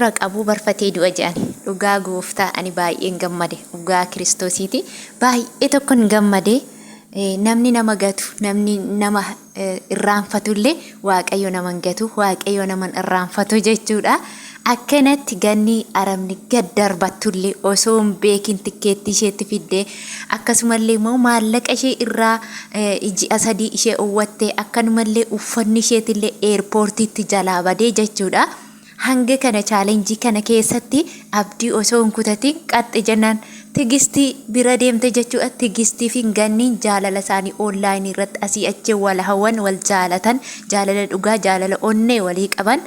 fira qabu barfatee du'a jedhani. Dhugaa gooftaa ani baay'een gammade. Dhugaa Kiristoosiiti. Baay'ee tokkon gammade. Namni nama gatu, namni nama irraanfatullee Waaqayyo nama gatu, Waaqayyo nama irraanfatu jechuudha. Akkanatti Ganii aramni gad darbattullee osoo hin beekin tikkeetti isheetti fiddee akkasumallee immoo maallaqa ishee irraa ji'a sadii ishee uwwattee akkanumallee uffanni isheetillee eerpoortiitti jalaa badee jechuudha. Hanga kana chaalenjii kana keessatti abdii osoo hin kutatin qaxxe jennaan tigisti bira deemte jechuudha. Tigistii fi Ganniin jaalala isaanii online irratti asii achi wal hawwan wal jaalatan jaalala dhugaa jaalala onnee walii qaban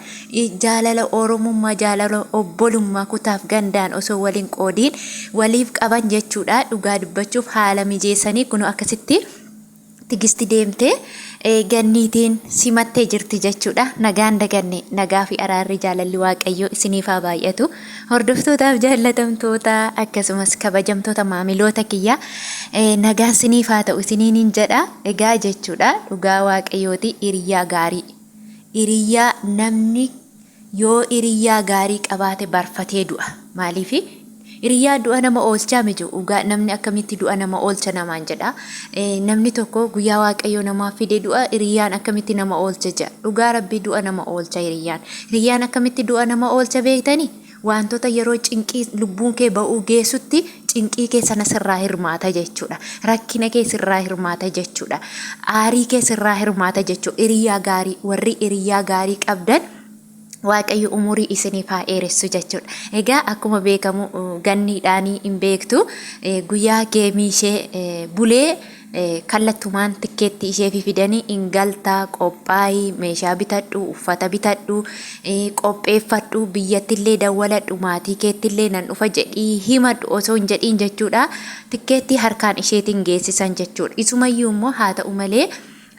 jaalala oromummaa jaalala obbolummaa kutaaf gandaan osoo waliin qoodiin waliif qaban jechuudha. Dhugaa dubbachuuf haala mijeessanii kun akkasitti tigisti deemte Ganniitiin simattee jirti jechuudha. Nagaan daganne nagaa fi araarri jaalalli Waaqayyoo isiniif haa baay'atu. Hordoftootaaf jaallatamtoota akkasumas kabajamtoota maamiloota kiyya nagaan isiniif haa ta'u isiniin jedha. Egaa jechuudha dhugaa Waaqayyooti hiriiyyaa gaarii. Hiriiyyaa namni yoo hiriiyyaa gaarii qabaate barfatee du'a. Maaliif? Hiriiyyaa du'a nama oolchaa miju dhugaa namni akkamitti du'a nama oolcha namaan jedha. Namni tokko guyyaa Waaqayyoo namaa fide du'a hiriiyyaan akkamitti nama oolcha jedha. Dhugaa Rabbii du'a nama oolcha hiriiyyaan. Hiriiyyaan akkamitti du'a nama oolcha beektanii? Wantoota yeroo cinqii lubbuun kee ba'uu geessutti cinqii kee sana sirraa hirmaata jechuudha. Rakkina kee sirraa hirmaata jechuudha. Aarii kee sirraa hirmaata jechuudha. Hiriiyyaa gaarii warri hiriiyyaa gaarii qabdan Waaqayyo umurii isiniif haa dheeressu jechuudha. Egaa akkuma beekamu Ganniidhaanii hin beektu guyyaa geemii ishee bulee kallattumaan tikkeetti ishee fidanii ingaltaa qophaa'ii meeshaa bitadhu uffata bitadhu qopheeffadhu biyyattillee dawwaladhu maatii keettillee nan dhufa jedhii himadhu osoo hin jedhiin jechuudha. Tikkeetti harkaan isheetiin geessisan jechuudha. Isumayyuu immoo haa ta'u malee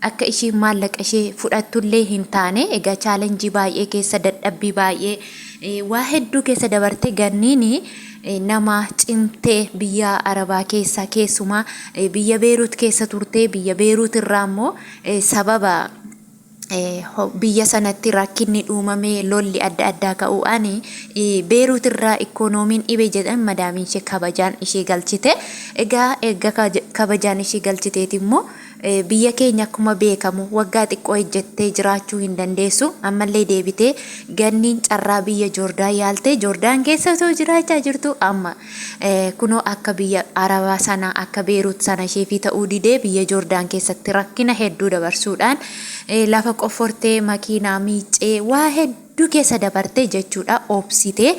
akka isheen maallaqa ishee fudhattullee hin taane egaa chaalenjii baay'ee keessa dadhabbii baay'ee waa hedduu keessa dabarte Ganniin nama cimtee biyya Arabaa keessa keessumaa biyya Beeruut keessa turtee biyya Beeruut irraa immoo sababa biyya sanatti rakkinni uumamee lolli adda addaa ka'uudhaan Beeruut irraa ikoonomiin dhibe jedhan madaamiin ishee kabajaan ishee galchite. Egaa kabajaan ishee galchiteeti immoo biyya keenya akkuma beekamu waggaa xiqqoo ejjettee jiraachuu hin dandeessu. Ammallee deebitee Ganniin carraa biyya Joordaan yaaltee Joordaan keessa osoo jiraachaa jirtu amma kunoo akka biyya Arabaa sana akka Beeruut sana isheefi ta'uu didee biyya Joordaan keessatti rakkina hedduu dabarsuudhaan lafa qoffortee makiinaa miicee waa hedduu keessa dabarte jechuudha. Obsitee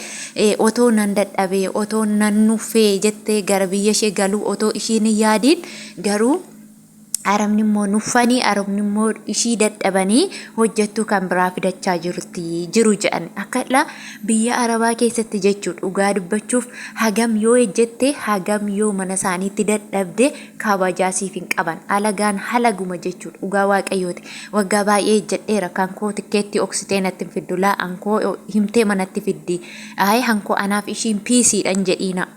otoo nan dadhabee otoo nan nuffee jettee gara biyya ishee galuu otoo ishiin hin yaadiin garuu Arabni immoo nuffanii arabni immoo ishii dadhabanii hojjettuu kan biraa fidachaa jiru jedhan akkala biyya Arabaa keessatti jechuudha. Dhugaa dubbachuuf hagam yoo ejjette hagam yoo mana isaaniitti dadhabde kabajaa siif hin qaban alagaan halaguma jechuudha. Dhugaa Waaqayyooti waggaa baay'ee ejjedheera kan koo tikkeetti oksitee natti hin fiddulaa ankoo himtee manatti fiddi hankoo anaaf ishiin piisiidhan jedhiina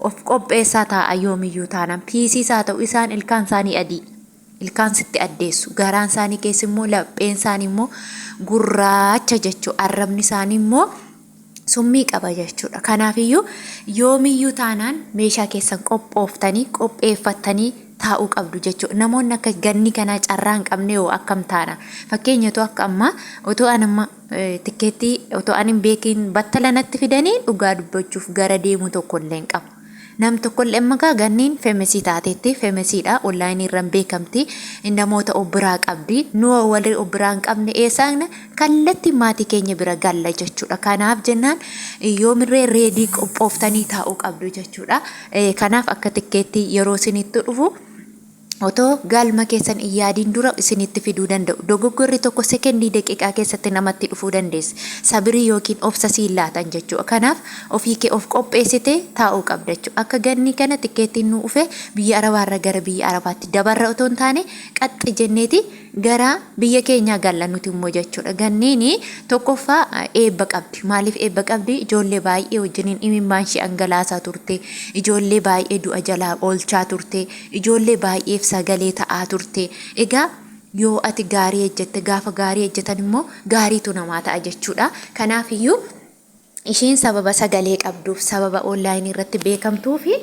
of qopheessaa taa'a yoomiyyuu taanaan piisiisaa ta'u isaan ilkaan isaanii adii. Ilkaan sitti addeessu garaan isaanii keessa immoo lapheen isaanii immoo gurraacha jechuudha. Arrabni isaanii immoo summii qaba jechuudha. Kanaafiyyuu yoomiyyuu taanaan meeshaa keessan qophooftanii qopheeffattanii taa'uu qabdu jechuudha. Namoonni akka Gannii kanaa carraa hin qabne yoo akkam taana fakkeenyatu akka ammaa otoo an amma tikkeetti otoo an hin beekin battalanatti fidanii dhugaa dubbachuuf gara deemu tokkollee hin qabu. Nam tokkollee maqaa Ganniin feemesii taateetti feemesiidha online irraan beekamti namoota obbiraa qabdi nu walii obbiraa hin qabne eessaana kallatti maatii keenya bira galla jechuudha. Kanaaf jennaan yoomirree reedii qophooftanii taa'uu qabdu jechuudha. Kanaaf akka tikkeetti yeroo isinitti dhufu otoo galma keessan yaadiin dura isinitti fiduu danda'u. Dogoggorri tokko sekendii daqiiqaa keessatti namatti dhufuu dandeessi. Sabrii yookiin obsa siin laatan jechuudha. Kanaaf ofii kee of qopheessitee taa'uu qabda jechuudha. Akka Gannii kana tikkeettiin nu dhufe biyya Arabaarra gara biyya Arabaatti dabarra otoo hin taane qaxxi jenneeti gara biyya keenyaa galla nuti immoo jechuudha. Ganniin tokkoffaa eebba qabdi. Maaliif eebba qabdi? Ijoollee baay'ee wajjiniin imimmaan ishee angalaasaa turte. Ijoollee baay'ee du'a jalaa oolchaa turte. Ijoollee baay'eef sagalee ta'aa turte. Egaa yoo ati gaarii ejjette gaafa gaarii ejjetan immoo gaariitu namaa ta'a jechuudha. Kanaafiyyuu isheen sababa sagalee qabduuf sababa online irratti beekamtuu fi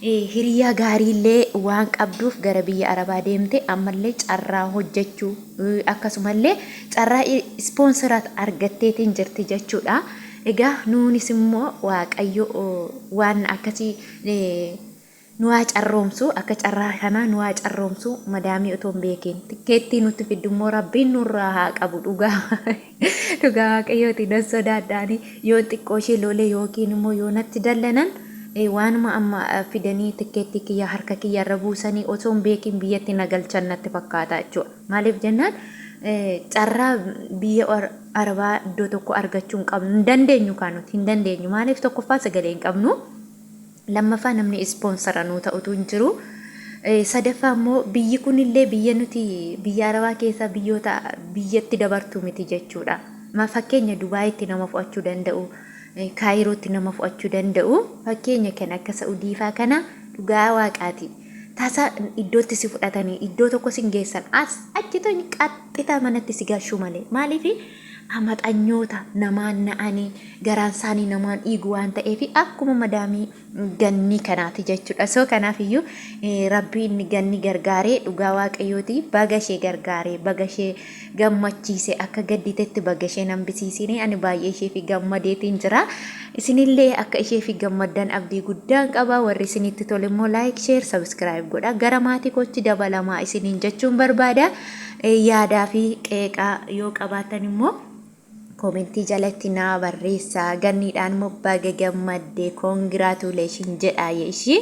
hiriiyyaa gaariillee waan qabduuf gara biyya Arabaa deemte ammallee carraa hojjechuu akkasumallee carraa ispoonsiraat argatteetiin jirti jechuudha. Egaa nuunis immoo waaqayyo waan akkasii nuwaa carroomsu akka carraa kana nuwaa carroomsu madaamii utuu hin beekin tikkeettii nutti fiddummoo rabbiin nurraa haa qabu dhugaa dhugaa waaqayyooti nan sodaadhaani yoo xiqqoo ishee lolee yookiin immoo yoo natti dallanan waanuma amma fidanii tikkeettii kiyya harka kiyyarra buusanii otoo hin beekin biyyatti nagalchan natti fakkaata jechuudha. Maaliif jennaan carraa biyya Arabaa iddoo tokko argachuu hin qabnu hin dandeenyu kaanuti hin dandeenyu maaliif tokkoffaa sagalee hin qabnu. Lammaffaa namni ispoonsara nuu ta'utu hin jiru. Sadaffaa immoo biyyi kunillee biyya nuti biyya Arabaa keessaa biyyoota biyyatti dabartuu miti jechuudha. Fakkeenya Dubaayitti nama fudhachuu danda'u, Kaayirootti nama fudhachuu danda'u, fakkeenya kan akka Saa'udiifaa kana dhugaa waaqaati. Taasaa iddootti si fudhatanii iddoo tokko si geessan as achitoo qaxxitaa manatti si galchuu malee maaliifi amaxanyoota namaan na'anii garaan isaanii namaan dhiigu waan ta'eef akkuma madaamii gannii kanaati jechuudha. So kanaaf iyyuu rabbi inni ganni gargaaree dhugaa waaqayyooti baga ishee gargaaree baga ishee gammachiise akka gadditetti baga ishee hambisiisine ani baay'ee ishee fi gammadeetiin jira. Isinillee akka ishee fi gammaddan abdii guddaan qaba. Warri isinitti tole immoo like share subscribe godha. Gara maatii kootti dabalamaa isiniin jechuun barbaada. Yaadaa fi qeeqaa yoo qabaatan immoo komentii jalatti naa barreessaa. Ganniidhaan immoo baga gammadde congratulation jedhaa ishii.